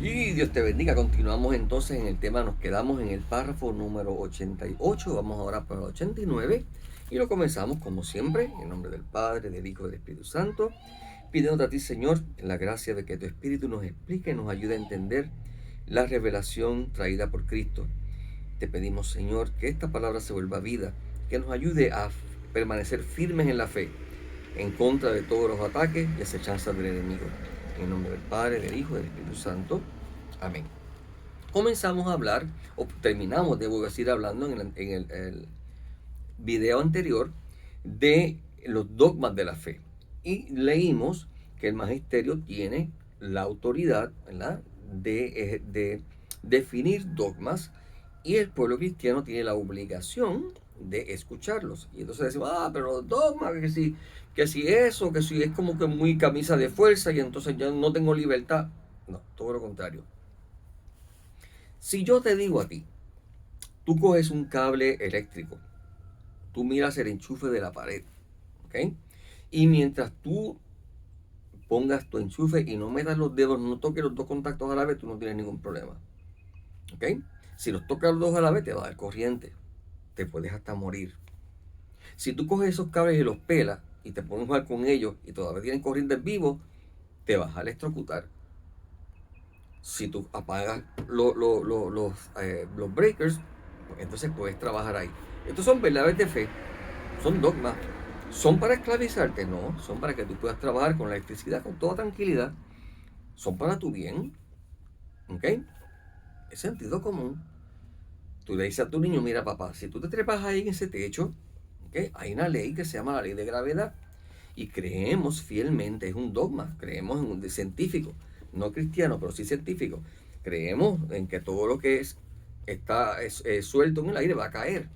Y Dios te bendiga. Continuamos entonces en el tema, nos quedamos en el párrafo número 88. Vamos ahora para el 89 y lo comenzamos como siempre, en nombre del Padre, del Hijo y del Espíritu Santo, pidiendo a ti, Señor, la gracia de que tu Espíritu nos explique y nos ayude a entender la revelación traída por Cristo. Te pedimos, Señor, que esta palabra se vuelva vida, que nos ayude a permanecer firmes en la fe, en contra de todos los ataques y acechanzas del enemigo. En nombre del Padre, del Hijo y del Espíritu Santo. Amén. Comenzamos a hablar, o terminamos, debo decir, hablando el video anterior de los dogmas de la fe. Y leímos que el magisterio tiene la autoridad, ¿verdad?, de definir dogmas, y el pueblo cristiano tiene la obligación de escucharlos. Y entonces decimos, pero los dogmas, que si eso, que si es como que muy camisa de fuerza y entonces ya no tengo libertad. No, todo lo contrario. Si yo te digo a ti, tú coges un cable eléctrico, tú miras el enchufe de la pared, ¿ok? Y mientras tú pongas tu enchufe y no metas los dedos, no toques los dos contactos a la vez, tú no tienes ningún problema, ¿ok? Si los tocas los dos a la vez, te va a dar corriente, te puedes hasta morir. Si tú coges esos cables y los pelas y te pones a jugar con ellos y todavía tienen corriente en vivo, te vas a electrocutar. Si tú apagas los breakers, pues entonces puedes trabajar ahí. Estos son verdades de fe, son dogmas. ¿Son para esclavizarte? No, son para que tú puedas trabajar con la electricidad con toda tranquilidad. Son para tu bien, ¿ok? Es sentido común. Tú le dices a tu niño, mira papá, si tú te trepas ahí en ese techo, ¿ok?, hay una ley que se llama la ley de gravedad. Y creemos fielmente, es un dogma, creemos en un científico, no cristiano, pero sí científico. Creemos en que todo lo que está suelto en el aire va a caer.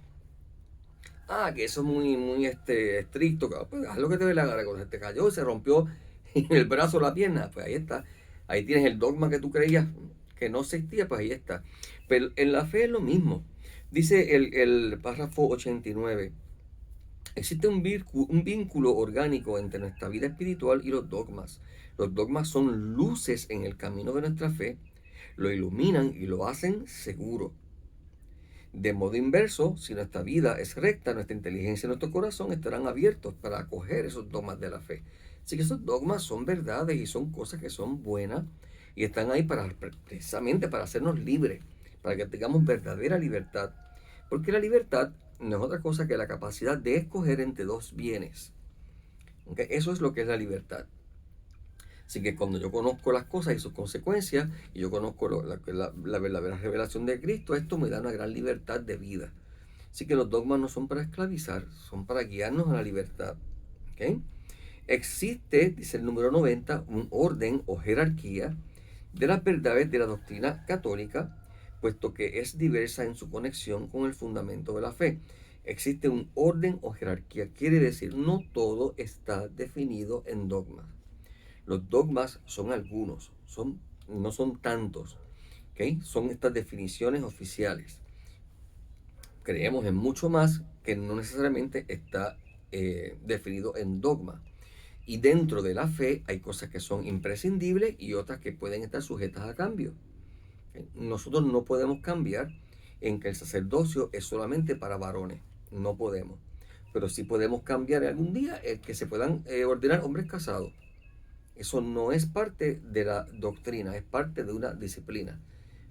Que eso es muy estricto. Pues haz lo que te dé la gana. Cuando se te cayó, se rompió en el brazo, la pierna, pues ahí está. Ahí tienes el dogma que tú creías que no existía, pues ahí está. Pero en la fe es lo mismo. Dice el párrafo 89. Existe un vínculo orgánico entre nuestra vida espiritual y los dogmas. Los dogmas son luces en el camino de nuestra fe, lo iluminan y lo hacen seguro. De modo inverso, si nuestra vida es recta, nuestra inteligencia y nuestro corazón estarán abiertos para acoger esos dogmas de la fe. Así que esos dogmas son verdades y son cosas que son buenas y están ahí precisamente para hacernos libres, para que tengamos verdadera libertad. Porque la libertad no es otra cosa que la capacidad de escoger entre dos bienes. ¿Okay? Eso es lo que es la libertad. Así que cuando yo conozco las cosas y sus consecuencias, y yo conozco la verdadera revelación de Cristo, esto me da una gran libertad de vida. Así que los dogmas no son para esclavizar, son para guiarnos a la libertad. ¿Okay? Existe, dice el número 90, un orden o jerarquía de las verdades de la doctrina católica, puesto que es diversa en su conexión con el fundamento de la fe. Existe un orden o jerarquía, quiere decir no todo está definido en dogmas. Los dogmas son algunos, no son tantos, ¿okay? Son estas definiciones oficiales. Creemos en mucho más que no necesariamente está definido en dogma. Y dentro de la fe hay cosas que son imprescindibles y otras que pueden estar sujetas a cambio. Nosotros no podemos cambiar en que el sacerdocio es solamente para varones. No podemos. Pero sí podemos cambiar algún día el que se puedan ordenar hombres casados. Eso no es parte de la doctrina, es parte de una disciplina.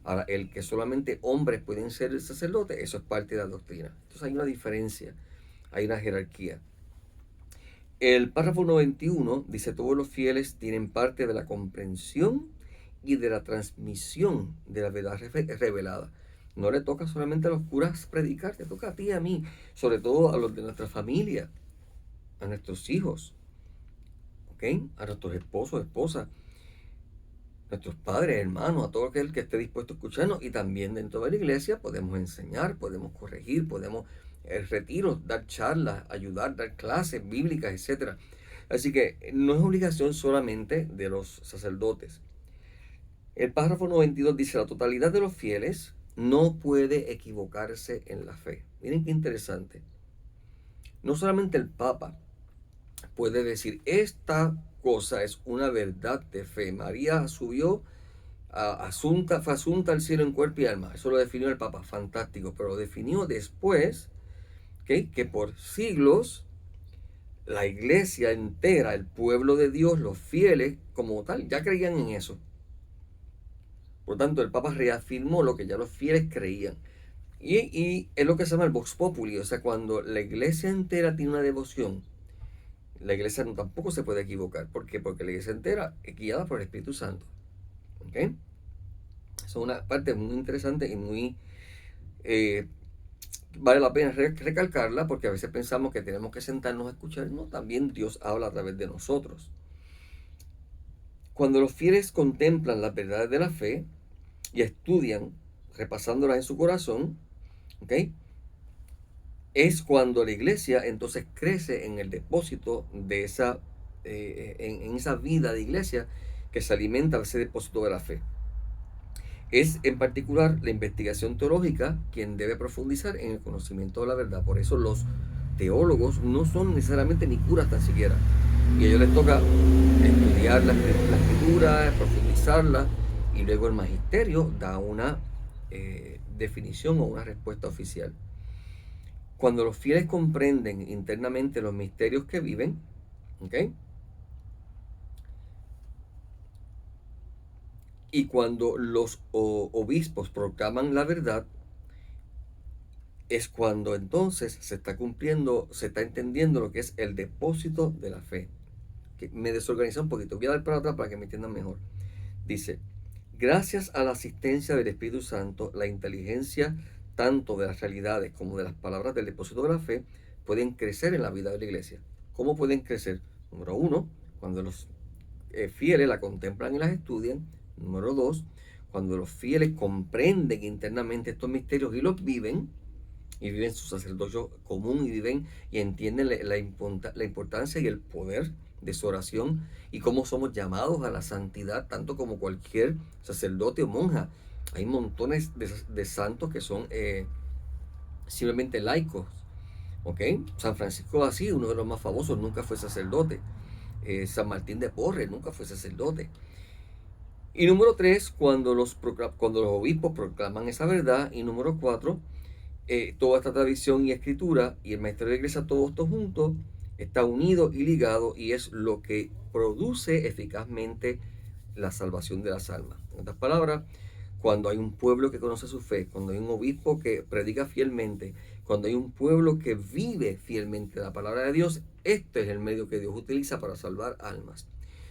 Ahora, el que solamente hombres pueden ser sacerdotes, eso es parte de la doctrina. Entonces hay una diferencia, hay una jerarquía. El párrafo 91 dice, todos los fieles tienen parte de la comprensión y de la transmisión de la verdad revelada. No le toca solamente a los curas predicar, te toca a ti y a mí, sobre todo a los de nuestra familia, a nuestros hijos, ¿okay?, a nuestros esposos, esposas, nuestros padres, hermanos, a todo aquel que esté dispuesto a escucharnos. Y también dentro de la iglesia podemos enseñar, podemos corregir, podemos retiros, dar charlas, ayudar, dar clases bíblicas, etc. Así que no es obligación solamente de los sacerdotes. El párrafo 92 dice, la totalidad de los fieles no puede equivocarse en la fe. Miren qué interesante. No solamente el Papa puede decir, esta cosa es una verdad de fe. María subió fue asunta al cielo en cuerpo y alma. Eso lo definió el Papa, fantástico. Pero lo definió después, ¿okay?, que por siglos la iglesia entera, el pueblo de Dios, los fieles como tal, ya creían en eso. Por tanto, el Papa reafirmó lo que ya los fieles creían. Y es lo que se llama el Vox Populi. O sea, cuando la iglesia entera tiene una devoción, la iglesia tampoco se puede equivocar. ¿Por qué? Porque la iglesia entera es guiada por el Espíritu Santo. ¿Ok? Eso es una parte muy interesante y muy... vale la pena recalcarla, porque a veces pensamos que tenemos que sentarnos a escuchar. No, también Dios habla a través de nosotros. Cuando los fieles contemplan las verdades de la fe y estudian, repasándolas en su corazón, ¿ok?, es cuando la iglesia entonces crece en el depósito de esa, en esa vida de iglesia que se alimenta de ese depósito de la fe. Es en particular la investigación teológica quien debe profundizar en el conocimiento de la verdad. Por eso los teólogos no son necesariamente ni curas tan siquiera. Y a ellos les toca estudiar la escritura, profundizarla, y luego el magisterio da una definición o una respuesta oficial. Cuando los fieles comprenden internamente los misterios que viven, ¿ok?, y cuando los obispos proclaman la verdad, es cuando entonces se está cumpliendo, se está entendiendo lo que es el depósito de la fe. Que me desorganiza un poquito, voy a dar para atrás para que me entiendan mejor. Dice: gracias a la asistencia del Espíritu Santo, la inteligencia tanto de las realidades como de las palabras del depósito de la fe pueden crecer en la vida de la iglesia. ¿Cómo pueden crecer? Número uno, cuando los fieles la contemplan y las estudian. Número dos, cuando los fieles comprenden internamente estos misterios y los viven, y viven su sacerdocio común, y viven y entienden la importancia y el poder de su oración, y cómo somos llamados a la santidad, tanto como cualquier sacerdote o monja. Hay montones de santos que son simplemente laicos. ¿Ok? San Francisco de Asís, uno de los más famosos, nunca fue sacerdote. San Martín de Porres nunca fue sacerdote. Y número tres, cuando los obispos proclaman esa verdad. Y número cuatro, toda esta tradición y escritura y el magisterio de la iglesia, todo esto junto, está unido y ligado, y es lo que produce eficazmente la salvación de las almas. En otras palabras, cuando hay un pueblo que conoce su fe, cuando hay un obispo que predica fielmente, cuando hay un pueblo que vive fielmente la palabra de Dios, este es el medio que Dios utiliza para salvar almas,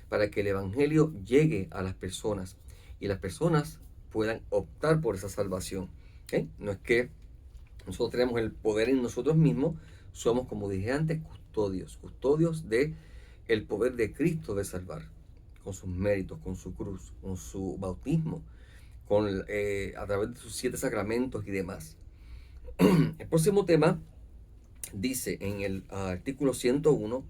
para que el evangelio llegue a las personas y las personas puedan optar por esa salvación. ¿Okay? No es que nosotros tenemos el poder en nosotros mismos, somos, como dije antes, custodios de el poder de Cristo de salvar, con sus méritos, con su cruz, con su bautismo, a través de sus 7 sacramentos y demás. El próximo tema dice en el artículo 101,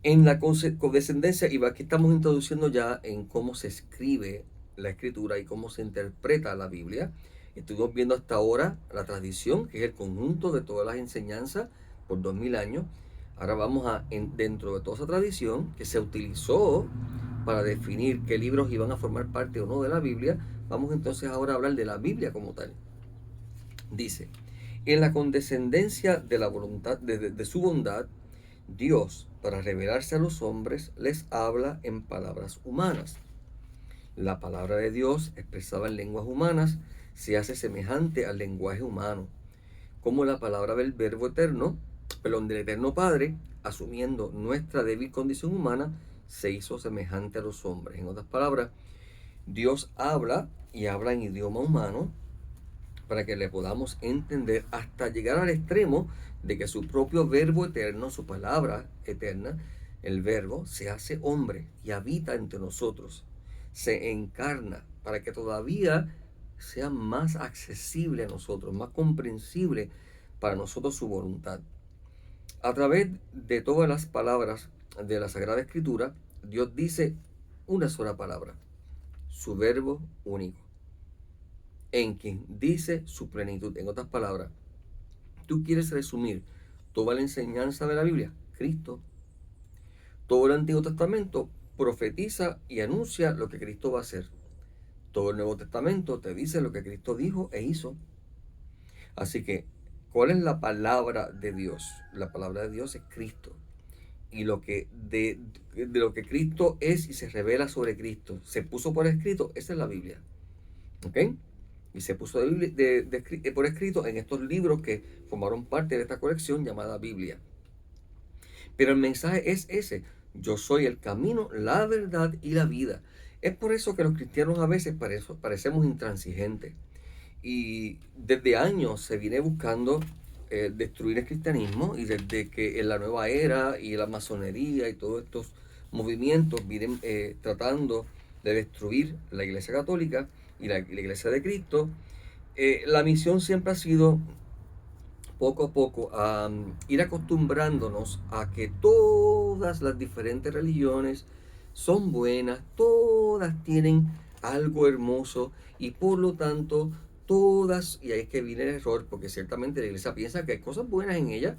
en la condescendencia, y aquí estamos introduciendo ya en cómo se escribe la escritura y cómo se interpreta la Biblia. Estuvimos viendo hasta ahora la tradición, que es el conjunto de todas las enseñanzas por 2000 años. Ahora vamos dentro de toda esa tradición que se utilizó para definir qué libros iban a formar parte o no de la Biblia, vamos entonces ahora a hablar de la Biblia como tal. Dice: en la condescendencia de la voluntad, de su bondad, Dios, para revelarse a los hombres, les habla en palabras humanas. La palabra de Dios, expresada en lenguas humanas, se hace semejante al lenguaje humano, como la palabra del Verbo eterno, del Eterno Padre, asumiendo nuestra débil condición humana, se hizo semejante a los hombres. En otras palabras, Dios habla y habla en idioma humano para que le podamos entender, hasta llegar al extremo de que su propio Verbo eterno, su palabra eterna, el Verbo, se hace hombre y habita entre nosotros, se encarna, para que todavía sea más accesible a nosotros, más comprensible para nosotros su voluntad. A través de todas las palabras de la Sagrada Escritura, Dios dice una sola palabra, su verbo único, en quien dice su plenitud. En otras palabras, tú quieres resumir toda la enseñanza de la Biblia, Cristo. Todo el Antiguo Testamento profetiza y anuncia lo que Cristo va a hacer. Todo el Nuevo Testamento te dice lo que Cristo dijo e hizo. Así que, ¿cuál es la palabra de Dios? La palabra de Dios es Cristo. Y lo que de lo que Cristo es y se revela sobre Cristo, se puso por escrito, esa es la Biblia. ¿Ok? Y se puso por escrito en estos libros que formaron parte de esta colección llamada Biblia. Pero el mensaje es ese: yo soy el camino, la verdad y la vida. Es por eso que los cristianos a veces parecemos intransigentes. Y desde años se viene buscando destruir el cristianismo, y desde que en la nueva era y la masonería y todos estos movimientos vienen tratando de destruir la Iglesia Católica y la Iglesia de Cristo, la misión siempre ha sido poco a poco a ir acostumbrándonos a que todas las diferentes religiones son buenas, todas tienen algo hermoso, y por lo tanto todas, y ahí es que viene el error, porque ciertamente la iglesia piensa que hay cosas buenas en ella,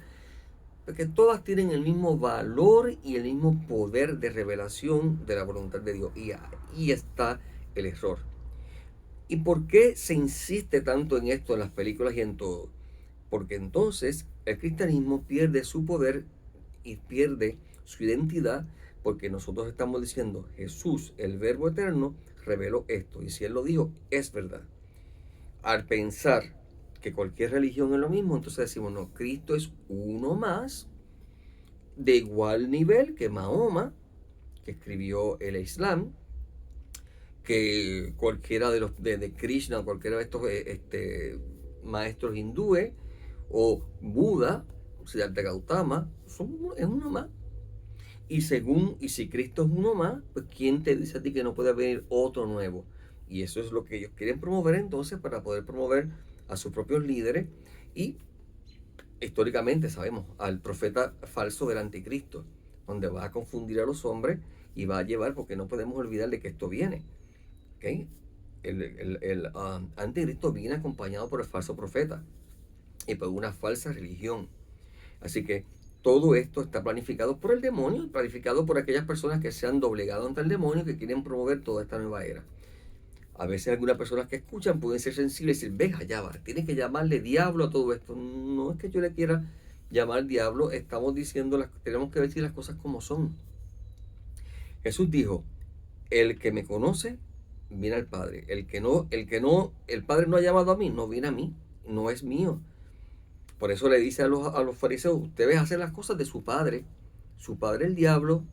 porque todas tienen el mismo valor y el mismo poder de revelación de la voluntad de Dios, y ahí está el error. ¿Y por qué se insiste tanto en esto en las películas y en todo? Porque entonces el cristianismo pierde su poder y pierde su identidad, porque nosotros estamos diciendo: Jesús, el Verbo eterno, reveló esto, y si Él lo dijo, es verdad. Al pensar que cualquier religión es lo mismo, entonces decimos: no, Cristo es uno más, de igual nivel que Mahoma, que escribió el Islam, que cualquiera de los de Krishna, cualquiera de estos maestros hindúes, o Buda, Siddhartha Gautama, es uno más. Y si Cristo es uno más, pues ¿quién te dice a ti que no puede haber otro nuevo? Y eso es lo que ellos quieren promover entonces, para poder promover a sus propios líderes, y históricamente sabemos al profeta falso del anticristo, donde va a confundir a los hombres y va a llevar, porque no podemos olvidar de que esto viene. ¿Okay? El anticristo viene acompañado por el falso profeta y por una falsa religión. Así que todo esto está planificado por el demonio, planificado por aquellas personas que se han doblegado ante el demonio, que quieren promover toda esta nueva era. A veces algunas personas que escuchan pueden ser sensibles y decir: ven, allá va, tienes que llamarle diablo a todo esto. No es que yo le quiera llamar diablo, estamos diciendo, tenemos que decir las cosas como son. Jesús dijo: el que me conoce viene al Padre. El que no, el Padre no ha llamado a mí, no viene a mí, no es mío. Por eso le dice a los fariseos: ustedes hacen las cosas de su padre el diablo.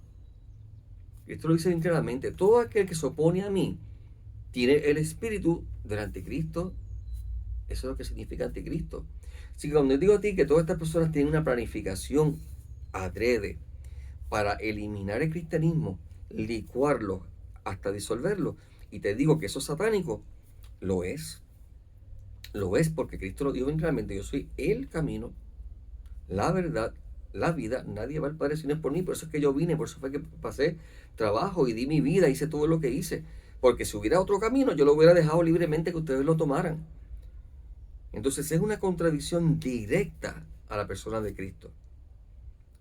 Y esto lo dice bien claramente: todo aquel que se opone a mí tiene el espíritu del anticristo. Eso es lo que significa anticristo. Así que cuando yo digo a ti que todas estas personas tienen una planificación adrede para eliminar el cristianismo, licuarlo hasta disolverlo, y te digo que eso es satánico, lo es. Lo es, porque Cristo lo dijo bien claramente: yo soy el camino, la verdad, la vida. Nadie va al Padre si no es por mí. Por eso es que yo vine, por eso fue que pasé trabajo y di mi vida, hice todo lo que hice. Porque si hubiera otro camino, yo lo hubiera dejado libremente que ustedes lo tomaran. Entonces es una contradicción directa a la persona de Cristo.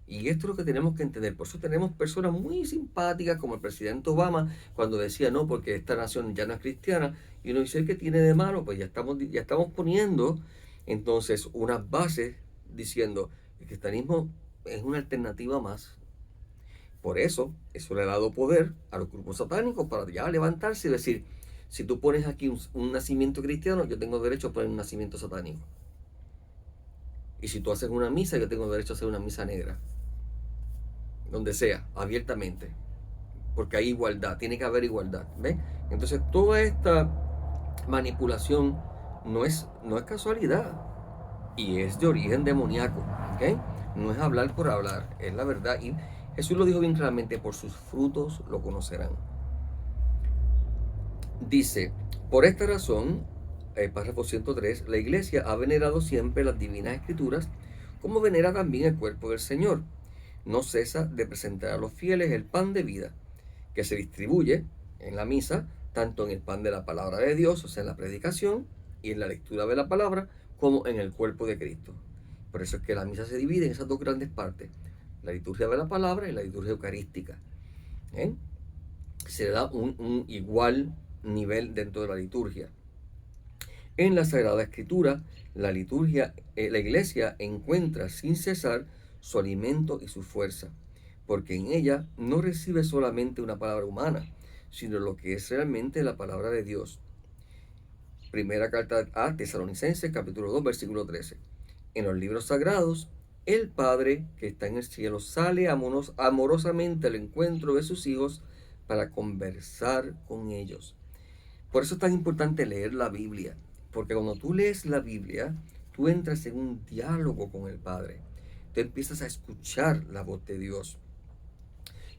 Y esto es lo que tenemos que entender. Por eso tenemos personas muy simpáticas como el presidente Obama, cuando decía: no, porque esta nación ya no es cristiana. Y uno dice: ¿qué tiene de malo? Pues ya estamos poniendo entonces unas bases diciendo: el cristianismo es una alternativa más. Por eso le ha dado poder a los grupos satánicos para ya levantarse y decir: si tú pones aquí un nacimiento cristiano, yo tengo derecho a poner un nacimiento satánico. Y si tú haces una misa, yo tengo derecho a hacer una misa negra. Donde sea, abiertamente. Porque hay igualdad, tiene que haber igualdad. ¿Ves? Entonces toda esta manipulación no es casualidad. Y es de origen demoníaco. ¿Okay? No es hablar por hablar, es la verdad. Y Jesús lo dijo bien claramente: por sus frutos lo conocerán. Dice: por esta razón, párrafo 103, la iglesia ha venerado siempre las divinas escrituras, como venera también el cuerpo del Señor. No cesa de presentar a los fieles el pan de vida, que se distribuye en la misa, tanto en el pan de la palabra de Dios, o sea, en la predicación y en la lectura de la palabra, como en el cuerpo de Cristo. Por eso es que la misa se divide en esas dos grandes partes: la liturgia de la palabra y la liturgia eucarística. ¿Eh? Se le da un igual nivel dentro de la liturgia. En la Sagrada Escritura, la iglesia encuentra sin cesar su alimento y su fuerza, porque en ella no recibe solamente una palabra humana, sino lo que es realmente la palabra de Dios. Primera carta a Tesalonicenses, capítulo 2, versículo 13. En los libros sagrados, el Padre que está en el cielo sale amorosamente al encuentro de sus hijos para conversar con ellos. Por eso es tan importante leer la Biblia, porque cuando tú lees la Biblia, tú entras en un diálogo con el Padre. Tú empiezas a escuchar la voz de Dios.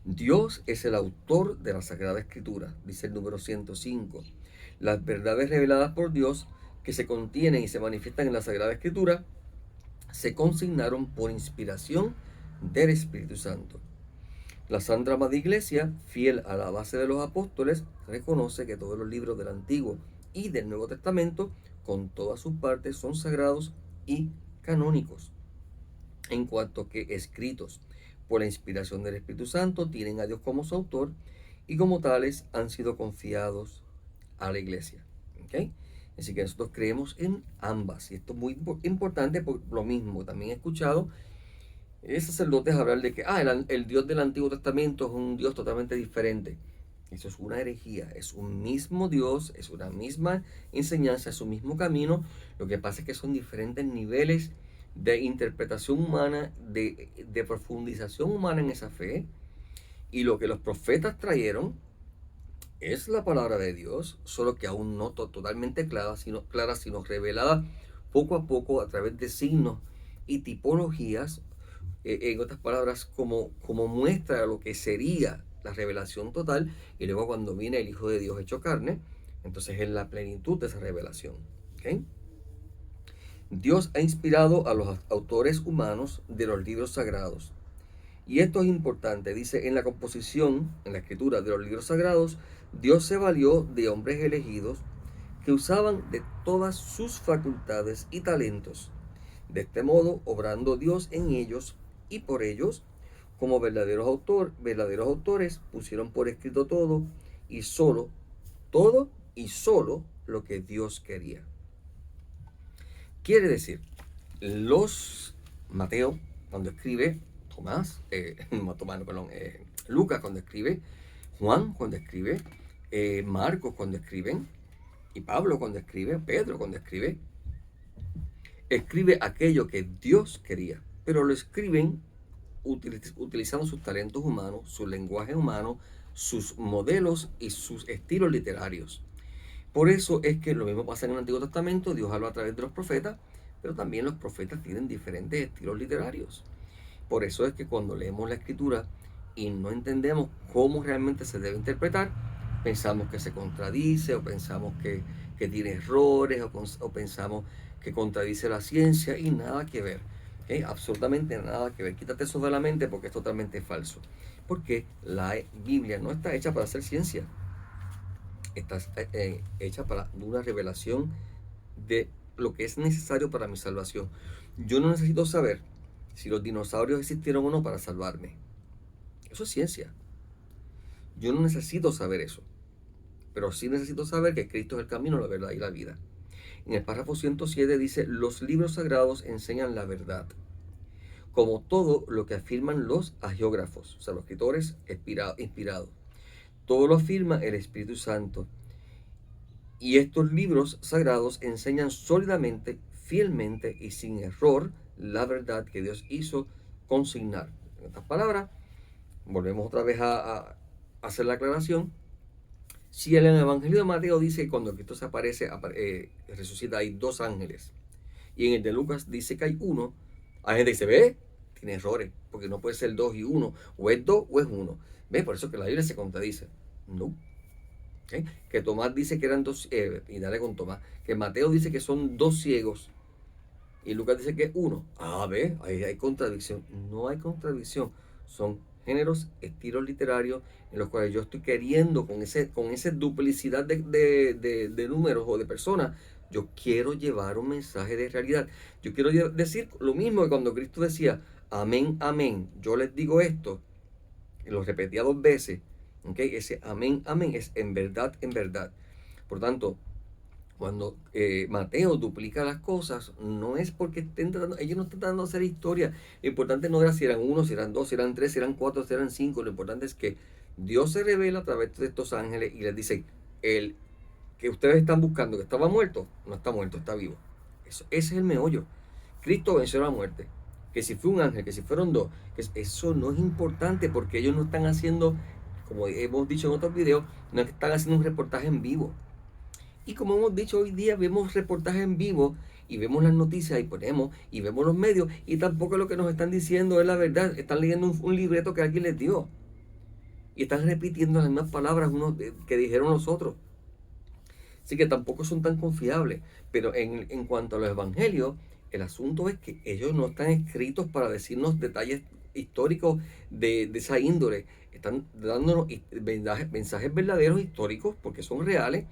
Dios es el autor de la Sagrada Escritura, dice el número 105. Las verdades reveladas por Dios que se contienen y se manifiestan en la Sagrada Escritura se consignaron por inspiración del Espíritu Santo. La Santa Madre Iglesia, fiel a la base de los apóstoles, reconoce que todos los libros del Antiguo y del Nuevo Testamento, con todas sus partes, son sagrados y canónicos, en cuanto que escritos por la inspiración del Espíritu Santo, tienen a Dios como su autor y como tales han sido confiados a la Iglesia. ¿Okay? Así que nosotros creemos en ambas, y esto es muy importante por lo mismo. También he escuchado sacerdotes hablar de que el Dios del Antiguo Testamento es un Dios totalmente diferente. Eso es una herejía. Es un mismo Dios, es una misma enseñanza, es un mismo camino. Lo que pasa es que son diferentes niveles de interpretación humana, de profundización humana en esa fe. Y lo que los profetas trajeron es la palabra de Dios, solo que aún no totalmente clara, sino revelada poco a poco a través de signos y tipologías. En otras palabras, como muestra lo que sería la revelación total, y luego cuando viene el Hijo de Dios hecho carne, entonces es la plenitud de esa revelación. ¿Okay? Dios ha inspirado a los autores humanos de los libros sagrados. Y esto es importante, dice, en la composición, en la escritura de los libros sagrados, Dios se valió de hombres elegidos que usaban de todas sus facultades y talentos. De este modo, obrando Dios en ellos y por ellos, como verdaderos autores, pusieron por escrito todo y solo lo que Dios quería. Quiere decir, Mateo, cuando escribe, Lucas cuando escribe, Juan cuando escribe, Marcos cuando escriben, y Pablo cuando escribe, Pedro cuando escribe aquello que Dios quería, pero lo escriben utilizando sus talentos humanos, su lenguaje humano, sus modelos y sus estilos literarios. Por eso es que lo mismo pasa en el Antiguo Testamento. Dios habla a través de los profetas, pero también los profetas tienen diferentes estilos literarios. Por eso es que cuando leemos la Escritura y no entendemos cómo realmente se debe interpretar, pensamos que se contradice, o pensamos que tiene errores, o pensamos que contradice la ciencia, y nada que ver. ¿Okay? Absolutamente nada que ver. Quítate eso de la mente, porque es totalmente falso. Porque la Biblia no está hecha para hacer ciencia. Está hecha para una revelación de lo que es necesario para mi salvación. Yo no necesito saber si los dinosaurios existieron o no para salvarme. Eso es ciencia. Yo no necesito saber eso. Pero sí necesito saber que Cristo es el camino, la verdad y la vida. En el párrafo 107 dice: los libros sagrados enseñan la verdad, como todo lo que afirman los hagiógrafos, o sea, los escritores inspirados. Todo lo afirma el Espíritu Santo. Y estos libros sagrados enseñan sólidamente, fielmente y sin error la verdad que Dios hizo consignar. En otras palabras, volvemos otra vez a hacer la aclaración. Si en el Evangelio de Mateo dice que cuando Cristo se aparece, resucita, hay 2 ángeles, y en el de Lucas dice que hay 1, hay gente que dice, ve, tiene errores, porque no puede ser 2 y 1, o es 2 o es 1. Ve, por eso que la Biblia se contradice. No. ¿Okay? Que Tomás dice que eran 2, y dale con Tomás, que Mateo dice que son 2 ciegos, y Lucas dice que es 1. Ve, ahí hay contradicción. No hay contradicción, son géneros, estilos literarios en los cuales yo estoy queriendo, con esa duplicidad de números o de personas, yo quiero llevar un mensaje de realidad. Yo quiero decir lo mismo que cuando Cristo decía, amén, amén, yo les digo esto, y lo repetía 2 veces. ¿Okay? Ese amén, amén es en verdad, en verdad. Por tanto, cuando Mateo duplica las cosas, no es porque ellos no están tratando de hacer historia. Lo importante no era si eran uno, si eran dos, si eran tres, si eran cuatro, si eran cinco. Lo importante es que Dios se revela a través de estos ángeles y les dice, el que ustedes están buscando, que estaba muerto, no está muerto, está vivo. Ese es el meollo. Cristo venció la muerte. Que si fue un ángel, que si fueron dos, eso no es importante porque ellos no están haciendo, como hemos dicho en otros videos, no están haciendo un reportaje en vivo. Y como hemos dicho hoy día, vemos reportajes en vivo y vemos las noticias y ponemos y vemos los medios y tampoco lo que nos están diciendo es la verdad. Están leyendo un libreto que alguien les dio y están repitiendo las mismas palabras que dijeron los otros. Así que tampoco son tan confiables. Pero en cuanto a los evangelios, el asunto es que ellos no están escritos para decirnos detalles históricos de esa índole. Están dándonos mensajes verdaderos históricos porque son reales,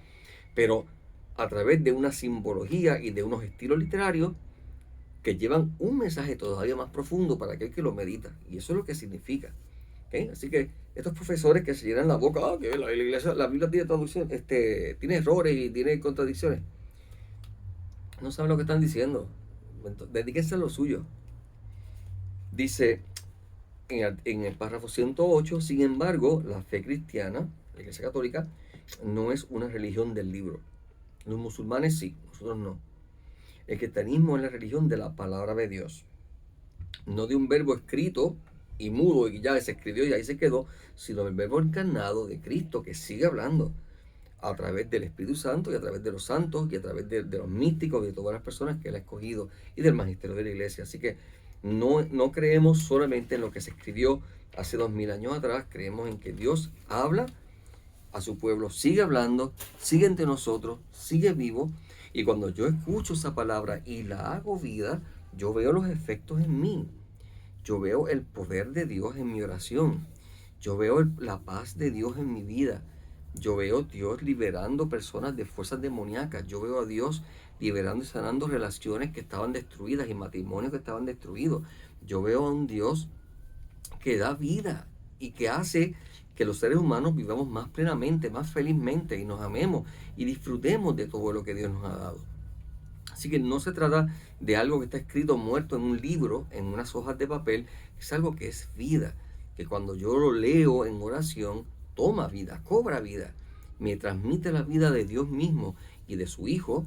pero a través de una simbología y de unos estilos literarios que llevan un mensaje todavía más profundo para aquel que lo medita. Y eso es lo que significa. ¿Okay? Así que estos profesores que se llenan la boca, que la iglesia, la Biblia tiene traducción, tiene errores y tiene contradicciones, no saben lo que están diciendo. Dedíquense a lo suyo. Dice en el párrafo 108, sin embargo, la fe cristiana, la iglesia católica, no es una religión del libro. Los musulmanes sí, nosotros no. El cristianismo es la religión de la palabra de Dios, no de un verbo escrito y mudo y ya se escribió y ahí se quedó, sino del verbo encarnado de Cristo que sigue hablando a través del Espíritu Santo y a través de los santos y a través de los místicos y de todas las personas que Él ha escogido y del magisterio de la iglesia. Así que no creemos solamente en lo que se escribió hace 2000 años atrás, creemos en que Dios habla a su pueblo, sigue hablando, sigue entre nosotros, sigue vivo. Y cuando yo escucho esa palabra y la hago vida, yo veo los efectos en mí. Yo veo el poder de Dios en mi oración. Yo veo la paz de Dios en mi vida. Yo veo a Dios liberando personas de fuerzas demoníacas. Yo veo a Dios liberando y sanando relaciones que estaban destruidas y matrimonios que estaban destruidos. Yo veo a un Dios que da vida y que hace que los seres humanos vivamos más plenamente, más felizmente y nos amemos y disfrutemos de todo lo que Dios nos ha dado. Así que no se trata de algo que está escrito muerto en un libro, en unas hojas de papel, es algo que es vida, que cuando yo lo leo en oración, toma vida, cobra vida, me transmite la vida de Dios mismo y de su Hijo,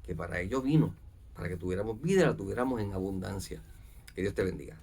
que para ello vino, para que tuviéramos vida y la tuviéramos en abundancia. Que Dios te bendiga.